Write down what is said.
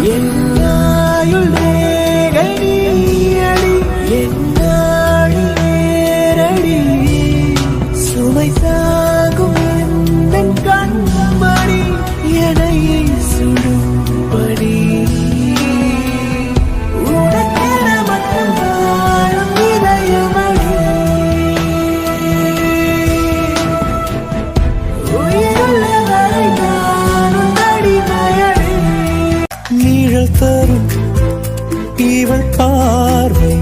எல்லாயுள் ரேகை நீயடி என்னாழி நேரடி சுமை தாங்கும் எந்தன் கண்மணி என்னை சுடும்படி உனக்கென மட்டும் வாழும் இதயமடி உயிருள்ள வரை நானும் அடிமையடி நிழல் தரும் இவள் பார்வை